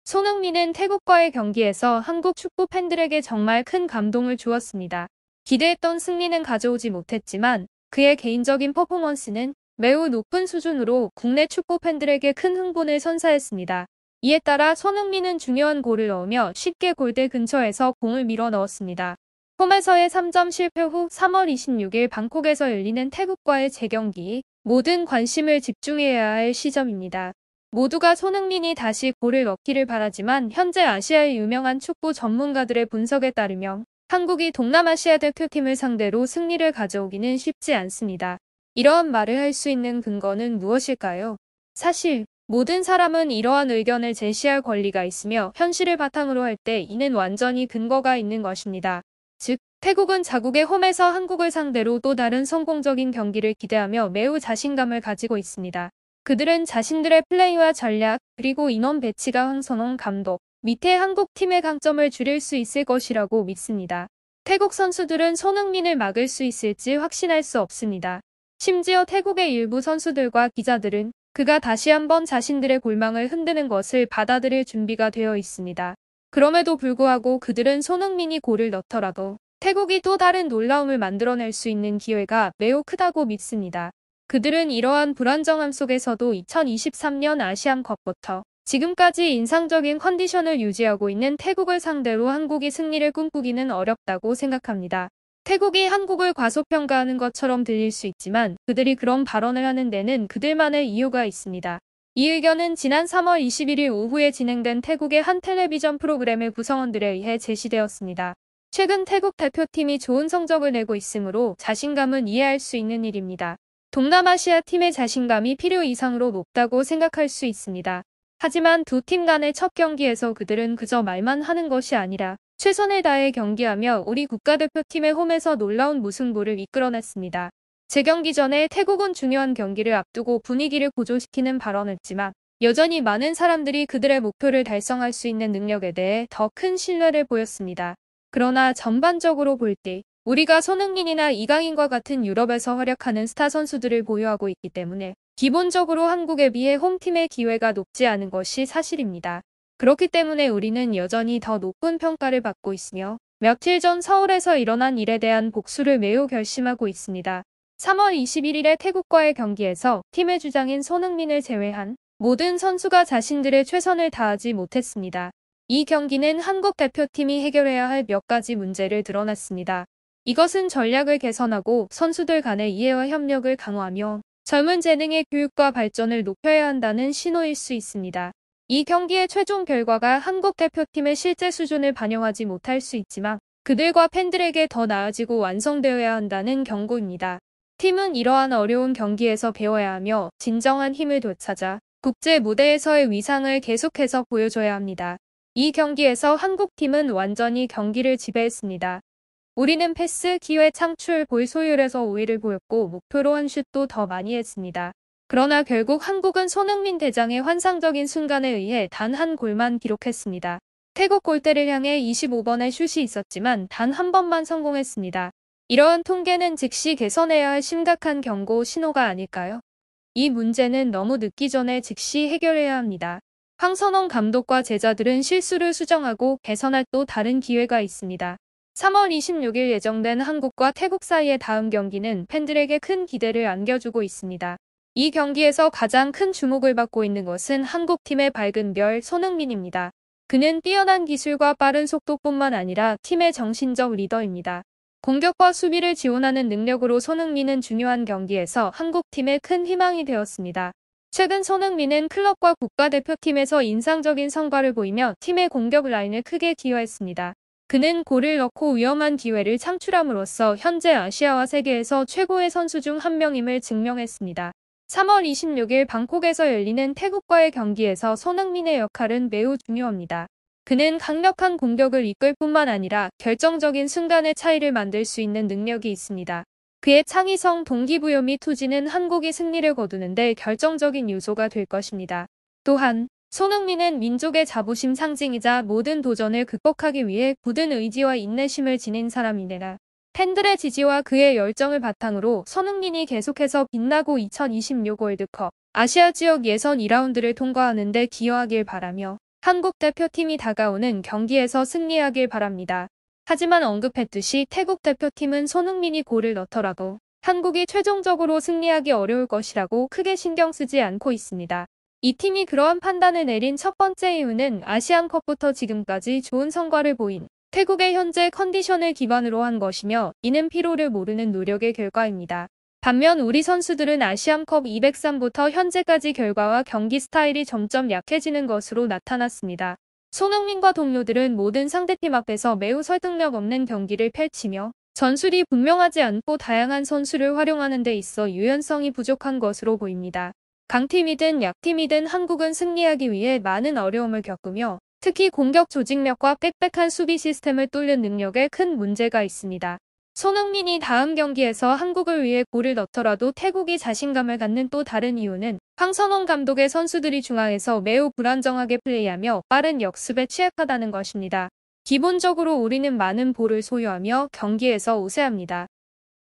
손흥민은 태국과의 경기에서 한국 축구 팬들에게 정말 큰 감동을 주었습니다. 기대했던 승리는 가져오지 못했지만 그의 개인적인 퍼포먼스는 매우 높은 수준으로 국내 축구 팬들에게 큰 흥분을 선사했습니다. 이에 따라 손흥민은 중요한 골을 넣으며 쉽게 골대 근처에서 공을 밀어 넣었습니다. 홈에서의 3점 실패 후 3월 26일 방콕에서 열리는 태국과의 재경기, 모든 관심을 집중해야 할 시점입니다. 모두가 손흥민이 다시 골을 넣기를 바라지만 현재 아시아의 유명한 축구 전문가들의 분석에 따르면 한국이 동남아시아 대표팀을 상대로 승리를 가져오기는 쉽지 않습니다. 이러한 말을 할 수 있는 근거는 무엇일까요? 사실 모든 사람은 이러한 의견을 제시할 권리가 있으며 현실을 바탕으로 할 때 이는 완전히 근거가 있는 것입니다. 즉, 태국은 자국의 홈에서 한국을 상대로 또 다른 성공적인 경기를 기대하며 매우 자신감을 가지고 있습니다. 그들은 자신들의 플레이와 전략, 그리고 인원 배치가 황선홍 감독 밑에 한국 팀의 강점을 줄일 수 있을 것이라고 믿습니다. 태국 선수들은 손흥민을 막을 수 있을지 확신할 수 없습니다. 심지어 태국의 일부 선수들과 기자들은 그가 다시 한번 자신들의 골망을 흔드는 것을 받아들일 준비가 되어 있습니다. 그럼에도 불구하고 그들은 손흥민이 골을 넣더라도 태국이 또 다른 놀라움을 만들어낼 수 있는 기회가 매우 크다고 믿습니다. 그들은 이러한 불안정함 속에서도 2023년 아시안컵부터 지금까지 인상적인 컨디션을 유지하고 있는 태국을 상대로 한국이 승리를 꿈꾸기는 어렵다고 생각합니다. 태국이 한국을 과소평가하는 것처럼 들릴 수 있지만 그들이 그런 발언을 하는 데는 그들만의 이유가 있습니다. 이 의견은 지난 3월 21일 오후에 진행된 태국의 한 텔레비전 프로그램의 구성원들에 의해 제시되었습니다. 최근 태국 대표팀이 좋은 성적을 내고 있으므로 자신감은 이해할 수 있는 일입니다. 동남아시아 팀의 자신감이 필요 이상으로 높다고 생각할 수 있습니다. 하지만 두 팀 간의 첫 경기에서 그들은 그저 말만 하는 것이 아니라 최선을 다해 경기하며 우리 국가대표팀의 홈에서 놀라운 무승부를 이끌어냈습니다. 재경기 전에 태국은 중요한 경기를 앞두고 분위기를 고조시키는 발언을 했지만 여전히 많은 사람들이 그들의 목표를 달성할 수 있는 능력에 대해 더 큰 신뢰를 보였습니다. 그러나 전반적으로 볼 때 우리가 손흥민이나 이강인과 같은 유럽에서 활약하는 스타 선수들을 보유하고 있기 때문에 기본적으로 한국에 비해 홈팀의 기회가 높지 않은 것이 사실입니다. 그렇기 때문에 우리는 여전히 더 높은 평가를 받고 있으며 며칠 전 서울에서 일어난 일에 대한 복수를 매우 결심하고 있습니다. 3월 21일에 태국과의 경기에서 팀의 주장인 손흥민을 제외한 모든 선수가 자신들의 최선을 다하지 못했습니다. 이 경기는 한국 대표팀이 해결해야 할 몇 가지 문제를 드러냈습니다. 이것은 전략을 개선하고 선수들 간의 이해와 협력을 강화하며 젊은 재능의 교육과 발전을 높여야 한다는 신호일 수 있습니다. 이 경기의 최종 결과가 한국 대표팀의 실제 수준을 반영하지 못할 수 있지만 그들과 팬들에게 더 나아지고 완성되어야 한다는 경고입니다. 팀은 이러한 어려운 경기에서 배워야 하며 진정한 힘을 되찾아 국제 무대에서의 위상을 계속해서 보여줘야 합니다. 이 경기에서 한국팀은 완전히 경기를 지배했습니다. 우리는 패스, 기회 창출, 볼 소유율에서 우위를 보였고 목표로 한 슛도 더 많이 했습니다. 그러나 결국 한국은 손흥민 대장의 환상적인 순간에 의해 단 한 골만 기록했습니다. 태국 골대를 향해 25번의 슛이 있었지만 단 한 번만 성공했습니다. 이러한 통계는 즉시 개선해야 할 심각한 경고 신호가 아닐까요? 이 문제는 너무 늦기 전에 즉시 해결해야 합니다. 황선홍 감독과 제자들은 실수를 수정하고 개선할 또 다른 기회가 있습니다. 3월 26일 예정된 한국과 태국 사이의 다음 경기는 팬들에게 큰 기대를 안겨주고 있습니다. 이 경기에서 가장 큰 주목을 받고 있는 것은 한국팀의 밝은 별 손흥민입니다. 그는 뛰어난 기술과 빠른 속도뿐만 아니라 팀의 정신적 리더입니다. 공격과 수비를 지원하는 능력으로 손흥민은 중요한 경기에서 한국팀의 큰 희망이 되었습니다. 최근 손흥민은 클럽과 국가대표팀에서 인상적인 성과를 보이며 팀의 공격 라인을 크게 기여했습니다. 그는 골을 넣고 위험한 기회를 창출함으로써 현재 아시아와 세계에서 최고의 선수 중 한 명임을 증명했습니다. 3월 26일 방콕에서 열리는 태국과의 경기에서 손흥민의 역할은 매우 중요합니다. 그는 강력한 공격을 이끌 뿐만 아니라 결정적인 순간의 차이를 만들 수 있는 능력이 있습니다. 그의 창의성, 동기부여 및 투지는 한국이 승리를 거두는데 결정적인 요소가 될 것입니다. 또한 손흥민은 민족의 자부심 상징이자 모든 도전을 극복하기 위해 굳은 의지와 인내심을 지닌 사람이네라. 팬들의 지지와 그의 열정을 바탕으로 손흥민이 계속해서 빛나고 2026 월드컵 아시아 지역 예선 2라운드를 통과하는 데 기여하길 바라며 한국 대표팀이 다가오는 경기에서 승리하길 바랍니다. 하지만 언급했듯이 태국 대표팀은 손흥민이 골을 넣더라도 한국이 최종적으로 승리하기 어려울 것이라고 크게 신경 쓰지 않고 있습니다. 이 팀이 그러한 판단을 내린 첫 번째 이유는 아시안컵부터 지금까지 좋은 성과를 보인 태국의 현재 컨디션을 기반으로 한 것이며, 이는 피로를 모르는 노력의 결과입니다. 반면 우리 선수들은 아시안컵 203부터 현재까지 결과와 경기 스타일이 점점 약해지는 것으로 나타났습니다. 손흥민과 동료들은 모든 상대팀 앞에서 매우 설득력 없는 경기를 펼치며 전술이 분명하지 않고 다양한 선수를 활용하는 데 있어 유연성이 부족한 것으로 보입니다. 강팀이든 약팀이든 한국은 승리하기 위해 많은 어려움을 겪으며 특히 공격 조직력과 빽빽한 수비 시스템을 뚫는 능력에 큰 문제가 있습니다. 손흥민이 다음 경기에서 한국을 위해 골을 넣더라도 태국이 자신감을 갖는 또 다른 이유는 황선홍 감독의 선수들이 중앙에서 매우 불안정하게 플레이하며 빠른 역습에 취약하다는 것입니다. 기본적으로 우리는 많은 볼을 소유하며 경기에서 우세합니다.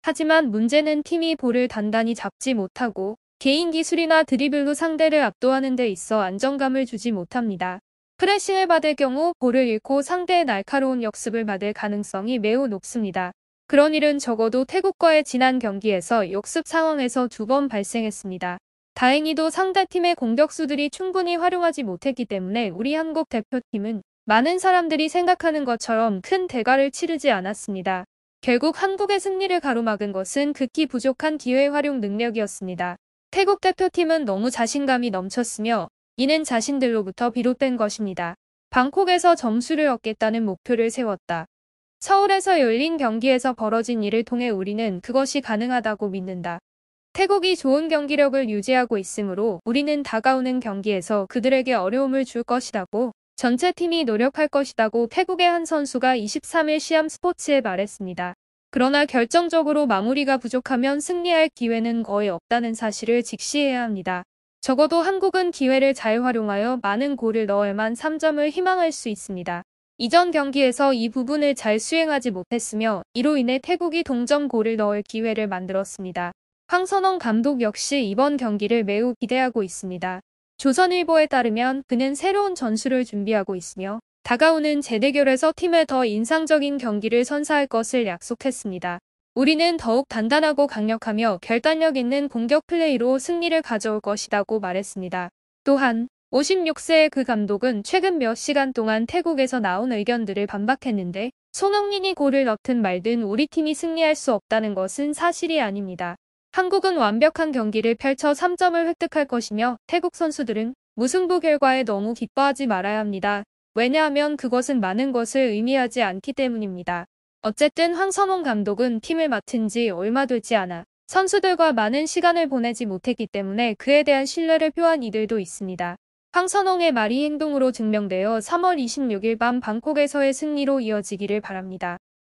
하지만 문제는 팀이 볼을 단단히 잡지 못하고 개인 기술이나 드리블로 상대를 압도하는 데 있어 안정감을 주지 못합니다. 프레싱을 받을 경우 볼을 잃고 상대의 날카로운 역습을 받을 가능성이 매우 높습니다. 그런 일은 적어도 태국과의 지난 경기에서 역습 상황에서 2번 발생했습니다. 다행히도 상대팀의 공격수들이 충분히 활용하지 못했기 때문에 우리 한국 대표팀은 많은 사람들이 생각하는 것처럼 큰 대가를 치르지 않았습니다. 결국 한국의 승리를 가로막은 것은 극히 부족한 기회 활용 능력이었습니다. 태국 대표팀은 너무 자신감이 넘쳤으며 이는 자신들로부터 비롯된 것입니다. 방콕에서 점수를 얻겠다는 목표를 세웠다. 서울에서 열린 경기에서 벌어진 일을 통해 우리는 그것이 가능하다고 믿는다. 태국이 좋은 경기력을 유지하고 있으므로 우리는 다가오는 경기에서 그들에게 어려움을 줄 것이라고, 전체 팀이 노력할 것이라고 태국의 한 선수가 23일 시암 스포츠에 말했습니다. 그러나 결정적으로 마무리가 부족하면 승리할 기회는 거의 없다는 사실을 직시해야 합니다. 적어도 한국은 기회를 잘 활용하여 많은 골을 넣어야만 3점을 희망할 수 있습니다. 이전 경기에서 이 부분을 잘 수행하지 못했으며 이로 인해 태국이 동점골을 넣을 기회를 만들었습니다. 황선홍 감독 역시 이번 경기를 매우 기대하고 있습니다. 조선일보에 따르면 그는 새로운 전술을 준비하고 있으며 다가오는 재대결에서 팀에 더 인상적인 경기를 선사할 것을 약속했습니다. 우리는 더욱 단단하고 강력하며 결단력 있는 공격 플레이로 승리를 가져올 것이라고 말했습니다. 또한 56세의 그 감독은 최근 몇 시간 동안 태국에서 나온 의견들을 반박했는데, 손흥민이 골을 넣든 말든 우리 팀이 승리할 수 없다는 것은 사실이 아닙니다. 한국은 완벽한 경기를 펼쳐 3점을 획득할 것이며 태국 선수들은 무승부 결과에 너무 기뻐하지 말아야 합니다. 왜냐하면 그것은 많은 것을 의미하지 않기 때문입니다. 어쨌든 황선홍 감독은 팀을 맡은 지 얼마 되지 않아 선수들과 많은 시간을 보내지 못했기 때문에 그에 대한 신뢰를 표한 이들도 있습니다. 황선홍의 말이 행동으로 증명되어 3월 26일 밤 방콕에서의 승리로 이어지기를 바랍니다.